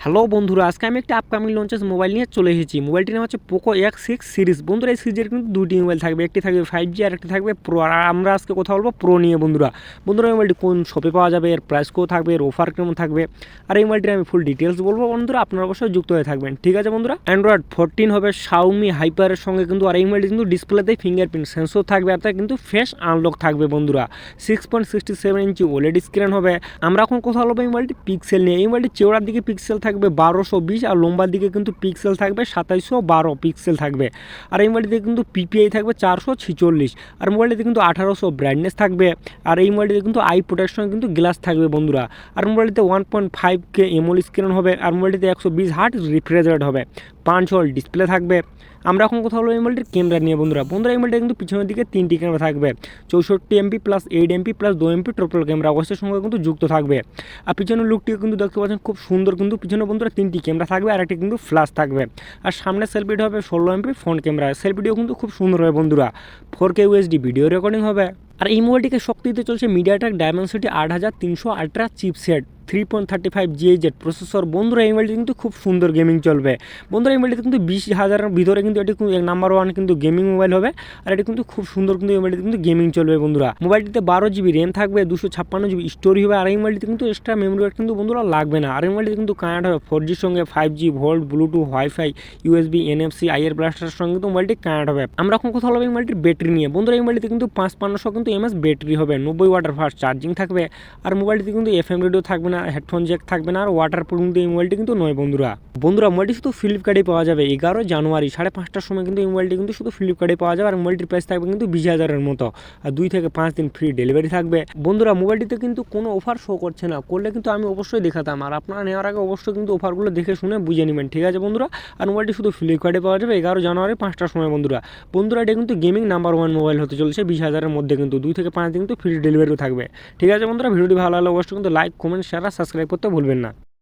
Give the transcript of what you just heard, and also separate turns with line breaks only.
Hello বন্ধুরা, আজকে আমি একটা আপকামিং লঞ্চেস মোবাইল নিয়ে চলে এসেছি। মোবাইলটির নাম হচ্ছে পোকো X6 সিরিজ। বন্ধুরা, এই সিরিজের কিন্তু দুটি মোবাইল থাকবে, একটি থাকবে 5G আর একটি থাকবে প্রো। আর আমরা আজকে কথা বলবো প্রো নিয়ে। বন্ধুরা মোবাইলটি কোন শপে পাওয়া যাবে, এর প্রাইস কত থাকবে, এর অফার কেমন থাকবে, আর এই মোবাইলটির আমি ফুল ডিটেলস বলবো। বন্ধুরা আপনারা অবশ্যই যুক্ত হয়ে থাকবেন, ঠিক আছে বন্ধুরা। অ্যান্ড্রয়েড 14 হবে Xiaomi হাইপারের সঙ্গে কিন্তু। আর এই মোবাইলটি কিন্তু ডিসপ্লেতে ফিঙ্গারপ্রিন্ট সেন্সর থাকবে, আর কিন্তু ফেস আনলক থাকবে বন্ধুরা। 6.67 ইঞ্চি ওলেড স্ক্রিন হবে। আমরা এখন কথা বলবো এই মোবাইলটি পিক্সেল নিয়ে। এই মোবাইলটি চওড়ার দিকে পিক্সেল থাকবে 1220, আর লম্বার দিকে কিন্তু পিক্সেল থাকবে 2712 পিক্সেল থাকবে। আর এই মোবাইলটিতে কিন্তু পিপিআই থাকবে 446, আর মোবাইলটিতে কিন্তু 1800 ব্রাইটনেস থাকবে। আর এই মোবাইলটিতে কিন্তু আই প্রোটেকশন কিন্তু গ্লাস থাকবে বন্ধুরা। আর মোবাইলটিতে 1.5K এমোলেড স্ক্রিন হবে। আর মোবাইলটিতে 120 হার্টজ রিফ্রেশ রেট হবে, 5 হল ডিসপ্লে থাকবে। আমরা এখন কথা হলো এই মোবাইলটির ক্যামেরা নিয়ে। বন্ধুরা এই মোবাইলটা কিন্তু পিছনের দিকে 3টি ক্যামেরা থাকবে, 64 MP plus 8 MP plus 2 MP triple camera অবশ্যই সঙ্গে কিন্তু যুক্ত থাকবে। আর পিছনের লুকটিও কিন্তু দেখতে পাচ্ছেন খুব সুন্দর, কিন্তু পিছনে বন্ধুরা 3টি ক্যামেরা থাকবে আর একটি কিন্তু ফ্ল্যাশ থাকবে। আর সামনে সেলফিটি হবে 16 MP ফ্রন্ট ক্যামেরা। সেলফিটিও কিন্তু খুব সুন্দর হবে বন্ধুরা। 4K UHD ভিডিও রেকর্ডিং হবে। আর এই মোবাইলটিকে শক্তি দিতে চলছে MediaTek Dimensity 8300 ultra chipset, 3.35 GHz processor. বন্ধুরা এই মোবাইলটি কিন্তু খুব সুন্দর গেমিং চলবে। বন্ধুরা এই মোবাইলটি কিন্তু 20,000-এর ভিতরে কিন্তু এটি নাম্বার 1 কিন্তু গেমিং মোবাইল হবে। আর এটি কিন্তু খুব সুন্দর কিন্তু এই মোবাইলটি কিন্তু গেমিং চলবে বন্ধুরা। মোবাইলটিতে 12GB র্যাম থাকবে, 256GB স্টোরি হবে। আর এই মোবাইলটিতে কিন্তু এক্সট্রা মেমোরি কার্ড কিন্তু বন্ধুরা লাগবে না। আর এই মোবাইলটি কিন্তু কানেক্ট হবে 4Gর সঙ্গে, 5G VoLTE, Bluetooth, wifi, USB, NFC, IR ব্লাস্টারের সঙ্গে কিন্তু মোবাইলটি কানেক্ট হবে। আমরা এখন কথা বলবো এই মোবাইলটির ব্যাটারি নিয়ে। বন্ধুরা এই মোবাইলটি কিন্তু 5500 কিন্তু এমএস ব্যাটারি হবে, 90 ওয়াটের ফাস্ট চার্জিং থাকবে। আর মোবাইলটিতে কিন্তু FM রেডিও থাকবে না, হেডফোন জ্যাক থাকবে না, আর ওয়াটার প্রুফ কিন্তু এই মোবাইলটি কিন্তু নয় বন্ধুরা। মোবাইলটি শুধু ফ্লিপকার্টে পাওয়া যাবে 11 জানুয়ারি 5:30টার সময় কিন্তু এই মোবাইলটি কিন্তু শুধু ফ্লিপকার্টে পাওয়া যাবে। আর মোবাইলটির প্রাইস থাকবে কিন্তু 20,000-এর মতো, আর 2 থেকে 5 দিন ফ্রি ডেলিভারি থাকবে। বন্ধুরা মোবাইলটিতে কিন্তু কোনো অফার শো করছে না, করলে কিন্তু আমি অবশ্যই দেখাতাম। আর আপনারা নেওয়ার আগে অবশ্যই কিন্তু অফারগুলো দেখে শুনে বুঝে নেবেন, ঠিক আছে বন্ধুরা। আর মোবাইলটি শুধু ফ্লিপকার্টে পাওয়া যাবে 11 জানুয়ারি 5টার সময় বন্ধুরা। এটা কিন্তু গেমিং নাম্বার 1 মোবাইল হতে চলেছে 20,000-এর মধ্যে, কিন্তু 2 থেকে 5 দিন কিন্তু ফ্রি ডেলিভারিও থাকবে, ঠিক আছে বন্ধুরা। ভিডিওটি ভালো লাগলে অবশ্যই কিন্তু লাইক, কমেন্ট, শেয়ার আর সাবস্ক্রাইব করতে ভুলবেন না।